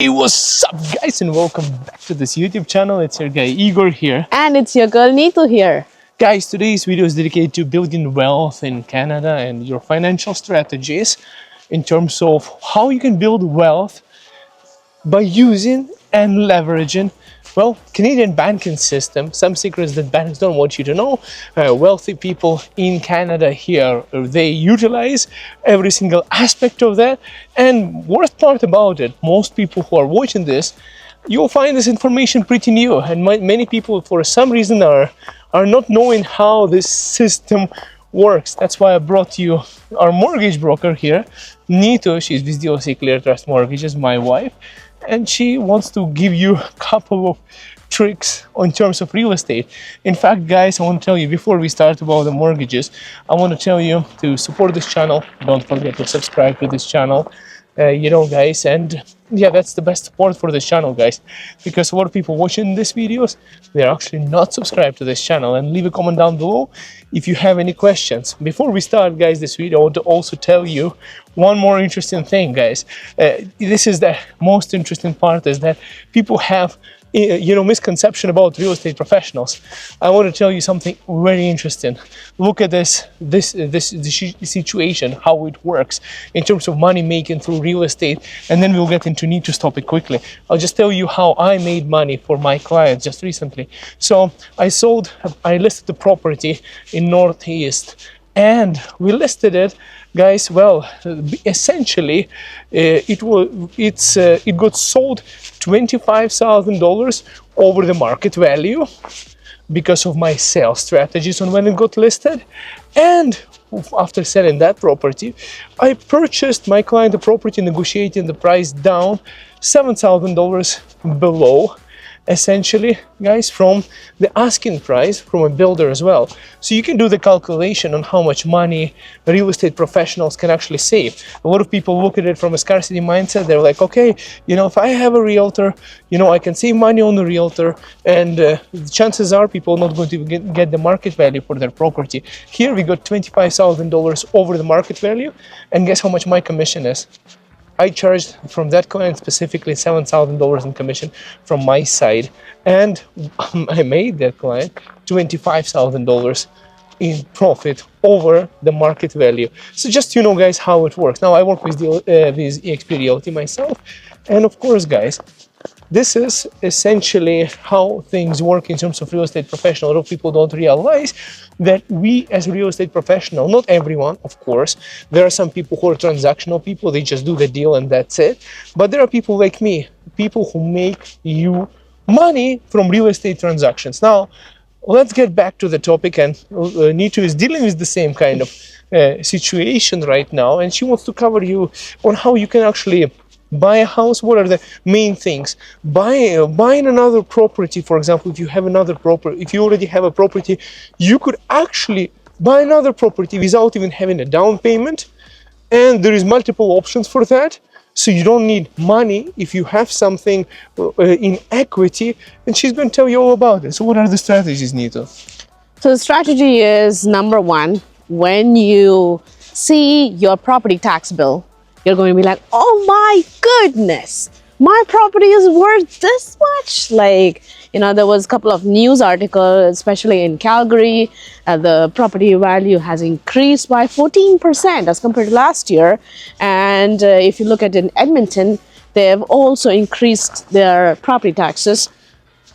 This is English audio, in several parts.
Hey, what's up guys, and welcome back to this YouTube channel. It's your guy Igor here. And it's your girl Neetu here. Guys, today's video is dedicated to building wealth in Canada and your financial strategies in terms of how you can build wealth by using and leveraging, well, Canadian banking system. Some secrets that banks don't want you to know. Wealthy people in Canada here, they utilize every single aspect of that. And worst part about it, most people who are watching this, you'll find this information pretty new, and many people for some reason are not knowing how this system works. That's why I brought you our mortgage broker here, Neetu. She's with DOC Clear Trust Mortgages, my wife, and she wants to give you a couple of tricks in terms of real estate. In fact, guys, I want to tell you before we start about the mortgages, I want to tell you to support this channel. Don't forget to subscribe to this channel. Guys, and yeah, that's the best support for this channel, guys, because a lot of people watching these videos, they're actually not subscribed to this channel. And leave a comment down below if you have any questions. Before we start, guys, this video, I want to also tell you one more interesting thing, guys. This is the most interesting part, is that people have misconception about real estate professionals. I want to tell you something very interesting. Look at this situation, how it works in terms of money making through real estate, and then we'll get into Neetu's topic quickly. I'll just tell you how I made money for my clients just recently. So I listed the property in Northeast, and we listed it, guys. Well, essentially, it got sold $25,000 over the market value because of my sales strategies on when it got listed. And after selling that property, I purchased my client the property, negotiating the price down $7,000 below, essentially, guys, from the asking price from a builder as well. So you can do the calculation on how much money real estate professionals can actually save. A lot of people look at it from a scarcity mindset. They're like, okay, if I have a realtor, I can save money on the realtor, and the chances are people are not going to get the market value for their property. Here we got $25,000 over the market value, and guess how much my commission is? I charged from that client specifically $7,000 in commission from my side, and I made that client $25,000 in profit over the market value. So just guys, how it works. Now I work with eXp Realty myself, and of course, guys, this is essentially how things work in terms of real estate professional. A lot of people don't realize that we as real estate professional, not everyone, of course, there are some people who are transactional people, they just do the deal and that's it. But there are people like me, people who make you money from real estate transactions. Now, let's get back to the topic, and Neetu is dealing with the same kind of situation right now, and she wants to cover you on how you can actually buy a house. What are the main things? Buying another property, for example. If you already have a property, you could actually buy another property without even having a down payment, and there is multiple options for that. So you don't need money if you have something in equity, and she's going to tell you all about it. So what are the strategies, Neetu? So the strategy is, number one, when you see your property tax bill, you're going to be like, oh my goodness, my property is worth this much. There was a couple of news articles, especially in Calgary, the property value has increased by 14% as compared to last year. And if you look at in Edmonton, they have also increased their property taxes.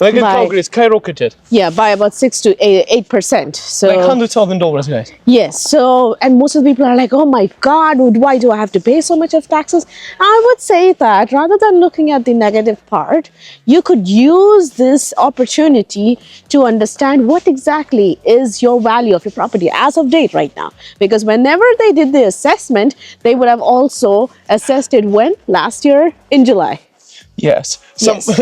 Like in Calgary, it's skyrocketed. Yeah, by about 6 to 8%. So like $100,000, guys. Yes. So, and most of the people are like, oh my God, why do I have to pay so much of taxes? I would say that rather than looking at the negative part, you could use this opportunity to understand what exactly is your value of your property as of date right now. Because whenever they did the assessment, they would have also assessed it when? Last year in July. Yes.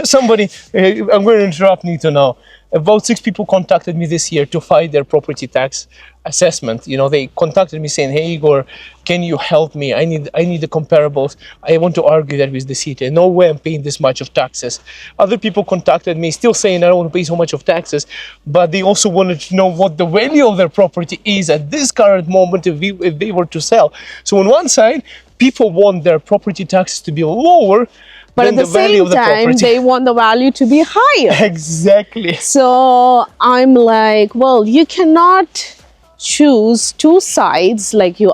Somebody, I'm going to interrupt Neetu now. About 6 people contacted me this year to fight their property tax assessment. They contacted me saying, hey Igor, can you help me? I need the comparables. I want to argue that with the city. No way I'm paying this much of taxes. Other people contacted me still saying I don't want to pay so much of taxes, but they also wanted to know what the value of their property is at this current moment if they were to sell. So on one side, people want their property taxes to be lower. But than at the the value same of the time, property. they want the value to be higher. Exactly. So I'm like, well, you cannot choose two sides. Like you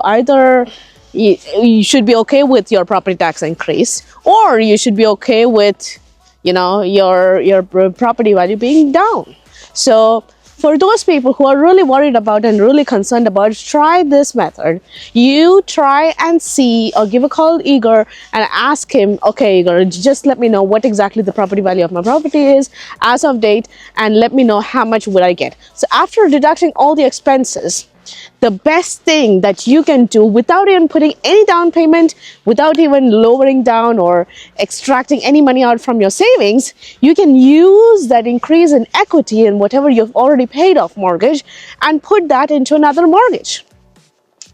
should be okay with your property tax increase, or you should be okay with, your property value being down. So for those people who are really worried about and really concerned about, try this method. You try and see, or give a call Igor and ask him, okay, Igor, just let me know what exactly the property value of my property is as of date, and let me know how much would I get. So after deducting all the expenses, the best thing that you can do without even putting any down payment, without even lowering down or extracting any money out from your savings, you can use that increase in equity in whatever you've already paid off mortgage and put that into another mortgage.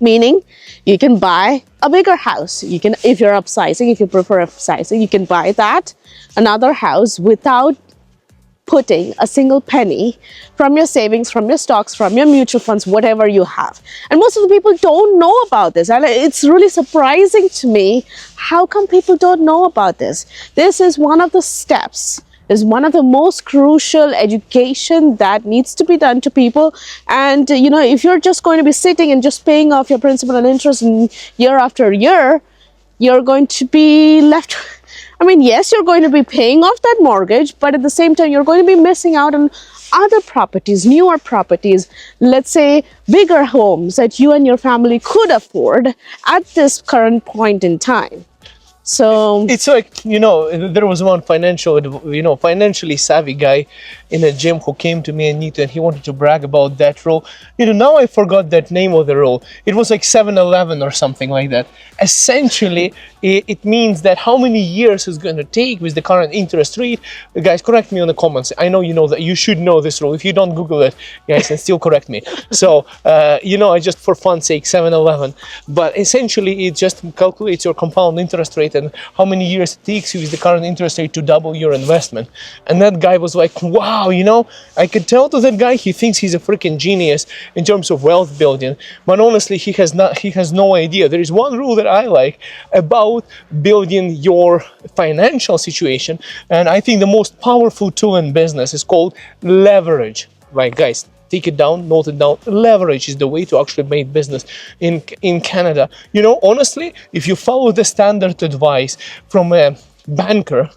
Meaning you can buy a bigger house. You can, if you're upsizing, if you prefer upsizing, you can buy that another house without putting a single penny from your savings, from your stocks, from your mutual funds, whatever you have. And most of the people don't know about this. And it's really surprising to me, how come people don't know about this? This is one of the steps, is one of the most crucial education that needs to be done to people. And if you're just going to be sitting and just paying off your principal and interest year after year, you're going to be left. I mean, yes, you're going to be paying off that mortgage, but at the same time, you're going to be missing out on other properties, newer properties, let's say bigger homes that you and your family could afford at this current point in time. So it's like, there was one financially savvy guy in a gym who came to me and he wanted to brag about that role. Now I forgot that name of the role. It was like 7-Eleven or something like that. Essentially, it means that how many years it's going to take with the current interest rate. Guys, correct me on the comments. I know you know that. You should know this rule. If you don't Google it, guys, and still correct me. So, I just for fun's sake, 7-Eleven. But essentially, it just calculates your compound interest rate and how many years it takes you with the current interest rate to double your investment. And that guy was like, wow, I could tell to that guy he thinks he's a freaking genius in terms of wealth building. But honestly, he has no idea. There is one rule that I like about building your financial situation, and I think the most powerful tool in business is called leverage. Right, guys? Take it down, note it down. Leverage is the way to actually make business in Canada. Honestly, if you follow the standard advice from a banker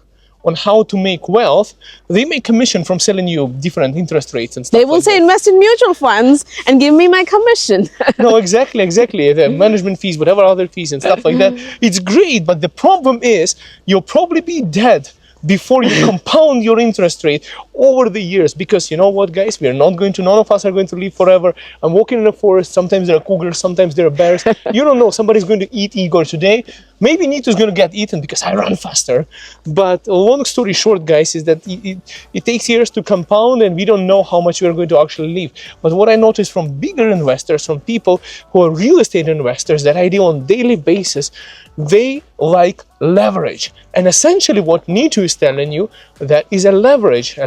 on how to make wealth, they make commission from selling you different interest rates and stuff. They will say invest in mutual funds and give me my commission. No, exactly. The management fees, whatever other fees and stuff like that. It's great, but the problem is you'll probably be dead before you compound your interest rate over the years. Because you know what, guys, none of us are going to live forever. I'm walking in the forest. Sometimes there are cougars, sometimes there are bears. You don't know, somebody's going to eat Igor today. Maybe Nito's going to get eaten because I run faster. But long story short, guys, is that it takes years to compound, and we don't know how much we are going to actually live. But what I noticed from bigger investors, from people who are real estate investors that I deal on a daily basis, they like leverage. And essentially what Nito is telling you, that is a leverage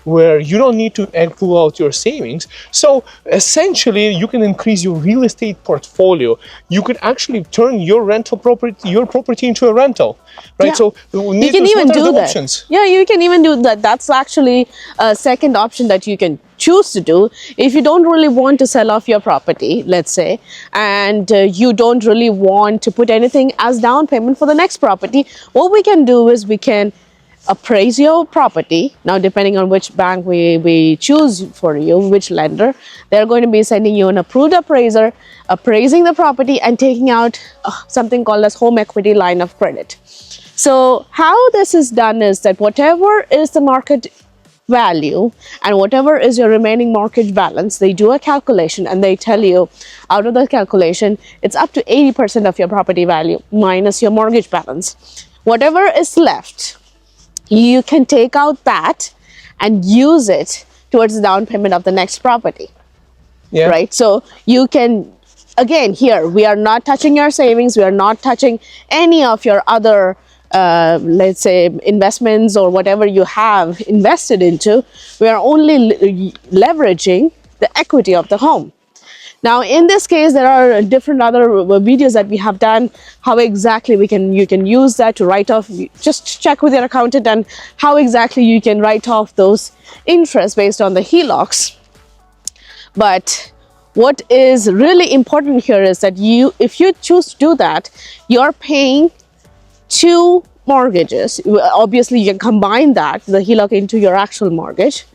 where you don't need to pull out your savings. So essentially you can increase your real estate portfolio. You could actually turn your property into a rental, right? Yeah. So you can even do that. Options? Yeah, you can even do that. That's actually a second option that you can choose to do. If you don't really want to sell off your property, let's say, and you don't really want to put anything as down payment for the next property, what we can do is we can appraise your property. Now, depending on which bank we choose for you, which lender, they're going to be sending you an approved appraiser, appraising the property and taking out something called as home equity line of credit. So how this is done is that whatever is the market value and whatever is your remaining mortgage balance, they do a calculation and they tell you out of the calculation, it's up to 80% of your property value minus your mortgage balance. Whatever is left, you can take out that and use it towards the down payment of the next property. Yeah. Right? So you can, again, here, we are not touching your savings. We are not touching any of your other, let's say, investments or whatever you have invested into. We are only leveraging the equity of the home. Now, in this case, there are different other videos that we have done, how exactly you can use that to write off. Just check with your accountant and how exactly you can write off those interests based on the HELOCs. But what is really important here is that if you choose to do that, you're paying two mortgages. Obviously, you can combine that, the HELOC, into your actual mortgage,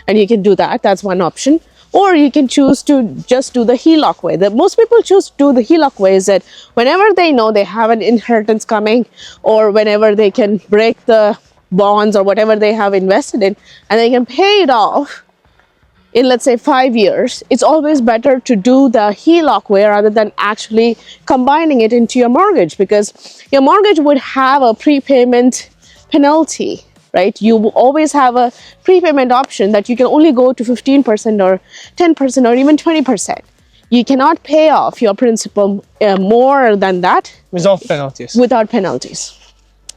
and you can do that. That's one option. Or you can choose to just do the HELOC way. Most people choose to do the HELOC way is that whenever they know they have an inheritance coming, or whenever they can break the bonds or whatever they have invested in, and they can pay it off in, let's say, 5 years, it's always better to do the HELOC way rather than actually combining it into your mortgage, because your mortgage would have a prepayment penalty, right? You will always have a prepayment option that you can only go to 15% or 10% or even 20%. You cannot pay off your principal more than that Without penalties. Without penalties.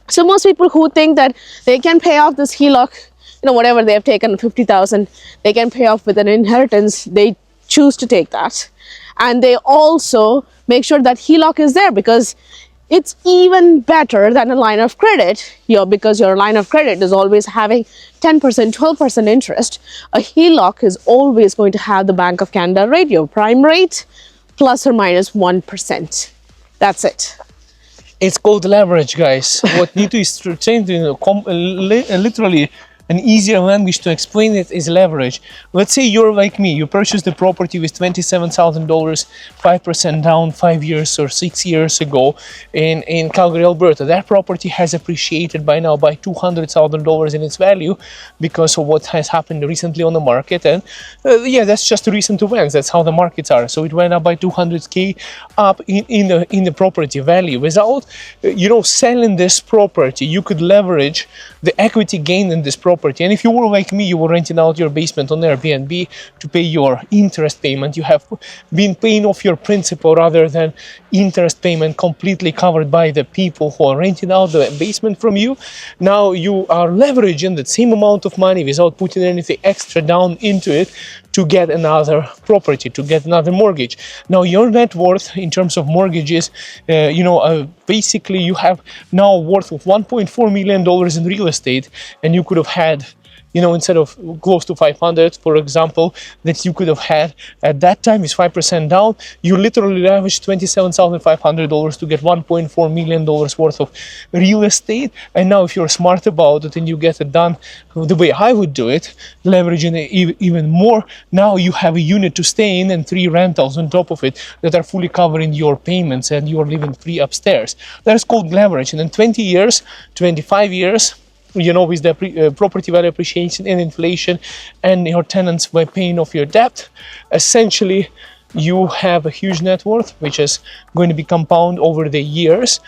So most people who think that they can pay off this HELOC, whatever they have taken, 50,000, they can pay off with an inheritance, they choose to take that. And they also make sure that HELOC is there, because it's even better than a line of credit, because your line of credit is always having 10%, 12% interest. A HELOC is always going to have the Bank of Canada rate, your prime rate, plus or minus 1%. That's it. It's called leverage, guys. What need to is to change, literally an easier language to explain it is leverage. Let's say you're like me, you purchased the property with $27,000, 5% down 5 years or 6 years ago in Calgary, Alberta. That property has appreciated by now by $200,000 in its value because of what has happened recently on the market. And yeah, that's just recent events. That's how the markets are. So it went up by 200K up in the property value. Without selling this property, you could leverage the equity gain in this property. And if you were like me, you were renting out your basement on Airbnb to pay your interest payment. You have been paying off your principal rather than interest payment completely covered by the people who are renting out the basement from you. Now you are leveraging the same amount of money without putting anything extra down into it to get another property, to get another mortgage. Now your net worth in terms of mortgages, basically you have now worth of $1.4 million in real estate, and you could have had, instead of close to 500, for example, that you could have had at that time is 5% down. You literally leveraged $27,500 to get $1.4 million worth of real estate. And now if you're smart about it and you get it done the way I would do it, leveraging it even more, now you have a unit to stay in and 3 rentals on top of it that are fully covering your payments, and you're living free upstairs. That's called leverage. And in 20 years, 25 years, with the property value appreciation and inflation and your tenants by paying off your debt, essentially you have a huge net worth, which is going to be compound over the years.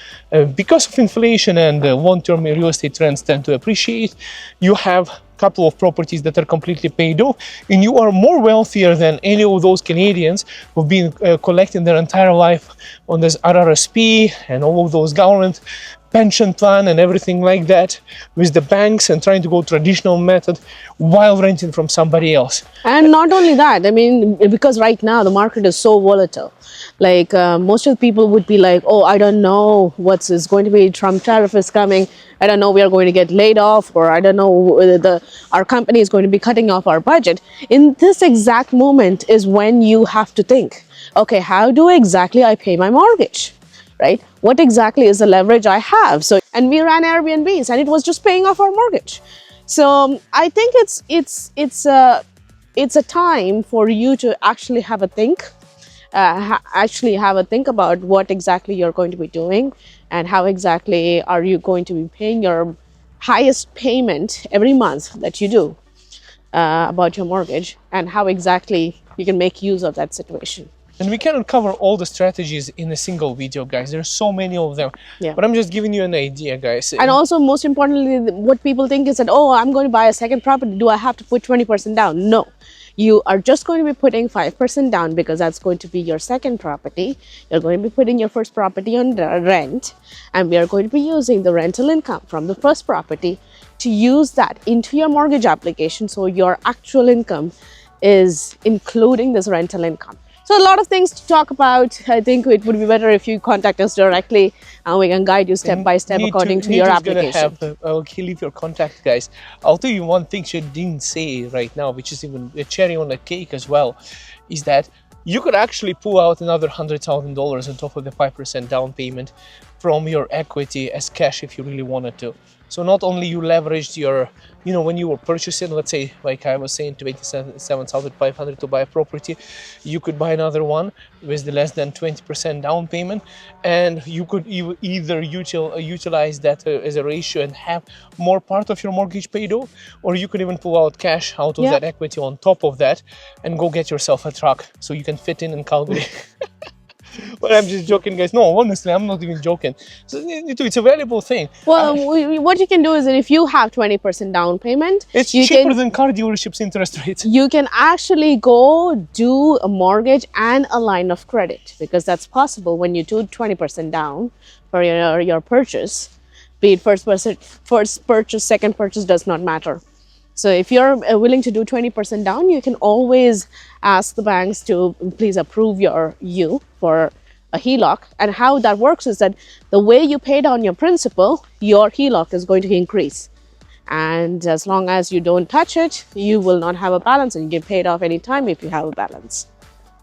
Because of inflation and long-term real estate trends tend to appreciate, you have a couple of properties that are completely paid off, and you are more wealthier than any of those Canadians who've been collecting their entire life on this RRSP and all of those government pension plan and everything like that with the banks, and trying to go traditional method while renting from somebody else. And not only that, because right now the market is so volatile. Like most of the people would be like, oh, I don't know what is going to be, Trump tariff is coming, I don't know, we are going to get laid off, or I don't know whether our company is going to be cutting off our budget. In this exact moment is when you have to think, okay, how do exactly I pay my mortgage? Right? What exactly is the leverage I have? And we ran Airbnbs, and it was just paying off our mortgage. So I think it's a time for you to actually have a think, about what exactly you're going to be doing, and how exactly are you going to be paying your highest payment every month that you do about your mortgage, and how exactly you can make use of that situation. And we cannot cover all the strategies in a single video, guys. There's so many of them. Yeah. But I'm just giving you an idea, guys. And also, most importantly, what people think is that, oh, I'm going to buy a second property. Do I have to put 20% down? No. You are just going to be putting 5% down, because that's going to be your second property. You're going to be putting your first property on rent, and we are going to be using the rental income from the first property to use that into your mortgage application. So your actual income is including this rental income. So a lot of things to talk about. I think it would be better if you contact us directly and we can guide you step by step according to your application. I'll leave your contact, guys. I'll tell you one thing she didn't say right now, which is even a cherry on the cake as well, is that you could actually pull out another $100,000 on top of the 5% down payment from your equity as cash if you really wanted to. So not only you leveraged your, when you were purchasing, let's say, like I was saying, 27,500 to buy a property, you could buy another one with the less than 20% down payment, and you could either utilize that as a ratio and have more part of your mortgage paid off, or you could even pull out cash out of that equity on top of that and go get yourself a truck so you can fit in Calgary. But I'm just joking, guys. No, honestly, I'm not even joking. So it's a valuable thing. Well, what you can do is that if you have 20% down payment, it's cheaper than car dealerships' interest rates. You can actually go do a mortgage and a line of credit, because that's possible when you do 20% down for your purchase. Be it first purchase, second purchase, does not matter. So if you're willing to do 20% down, you can always ask the banks to please approve you for a HELOC. And how that works is that the way you pay down your principal, your HELOC is going to increase. And as long as you don't touch it, you will not have a balance, and you get paid off anytime if you have a balance.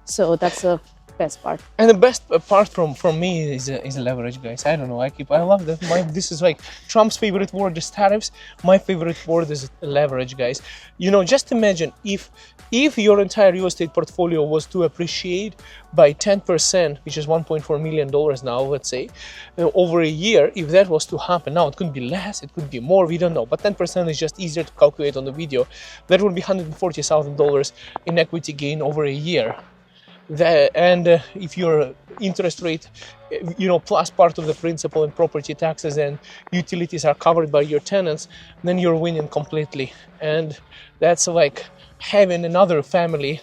So that's the best part. And the best part from me is leverage, guys. I don't know, I love that. This is like Trump's favorite word is tariffs. My favorite word is leverage, guys. Just imagine if your entire real estate portfolio was to appreciate by 10%, which is $1.4 million now, let's say, over a year. If that was to happen, now it could be less, it could be more, we don't know, but 10% is just easier to calculate on the video. That would be $140,000 in equity gain over a year. If your interest rate, plus part of the principal and property taxes and utilities are covered by your tenants, then you're winning completely. And that's like having another family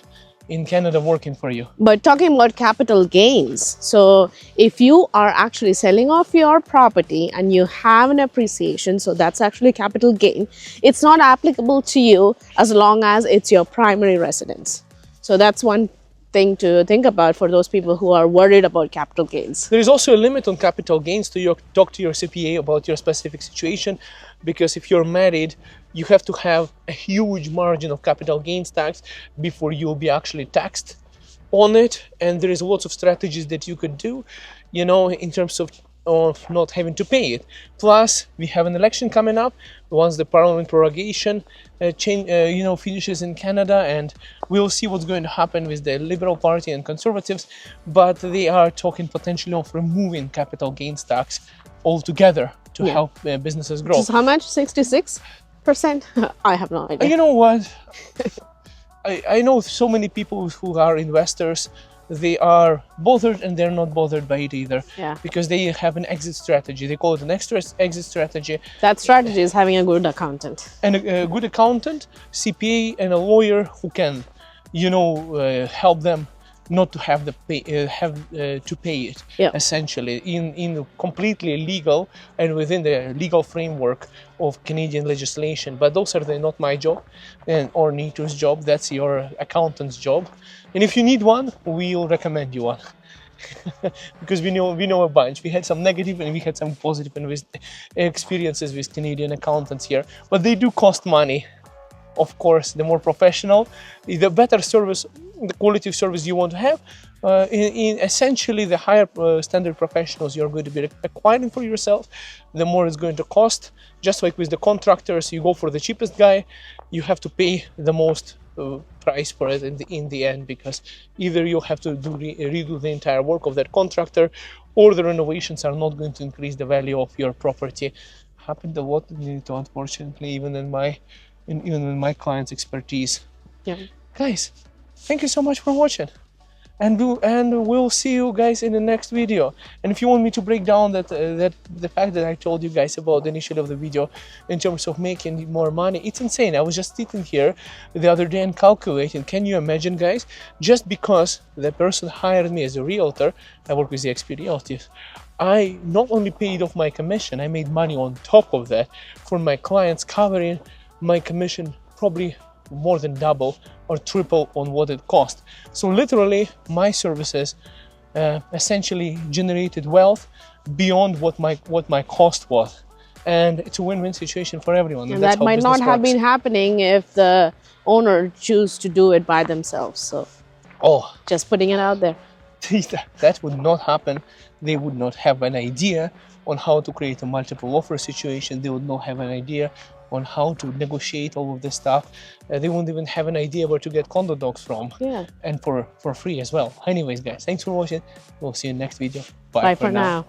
in Canada working for you. But talking about capital gains, so if you are actually selling off your property and you have an appreciation, so that's actually capital gain. It's not applicable to you as long as it's your primary residence. So that's one thing to think about for those people who are worried about capital gains. There is also a limit on capital gains. Talk to your CPA about your specific situation, because if you're married, you have to have a huge margin of capital gains tax before you'll be actually taxed on it. And there is lots of strategies that you could do, in terms of not having to pay it. Plus, we have an election coming up once the parliament prorogation finishes in Canada, and we'll see what's going to happen with the Liberal Party and Conservatives. But they are talking potentially of removing capital gains tax altogether to help businesses grow. Just how much? 66%? I have no idea. You know what? I know so many people who are investors. They are bothered and they're not bothered by it either, because they have an exit strategy. They call it an exit strategy. That strategy is having a good accountant. And a good accountant, CPA, and a lawyer who can, help them not to have to pay it, essentially in completely legal and within the legal framework of Canadian legislation. But those are not my job or Nito's job. That's your accountant's job. And if you need one, we'll recommend you one. Because we know a bunch. We had some negative and we had some positive experiences with Canadian accountants here, but they do cost money. Of course, the more professional, the better service, the quality of service you want to have, in essentially the higher standard professionals you're going to be acquiring for yourself, the more it's going to cost. Just like with the contractors, you go for the cheapest guy, you have to pay the most price for it in the end, because either you have to redo the entire work of that contractor, or the renovations are not going to increase the value of your property. Happened a lot, unfortunately, even in my client's expertise. Guys, thank you so much for watching, and we'll see you guys in the next video. And if you want me to break down that the fact that I told you guys about the initial of the video in terms of making more money, it's insane. I was just sitting here the other day and calculating. Can you imagine, guys? Just because the person hired me as a realtor, I work with the XP Realtors, I not only paid off my commission, I made money on top of that for my clients, covering my commission probably more than double or triple on what it cost. So literally, my services essentially generated wealth beyond what my cost was, and it's a win-win situation for everyone. And that's that how might not business have works. been happening if the owner choose to do it by themselves. So Oh, just putting it out there. that would not happen. They would not have an idea on how to create a multiple offer situation. They would not have an idea on how to negotiate all of this stuff. They won't even have an idea where to get condo docs from. Yeah. And for free as well. Anyways, guys, thanks for watching. We'll see you in the next video. Bye for now.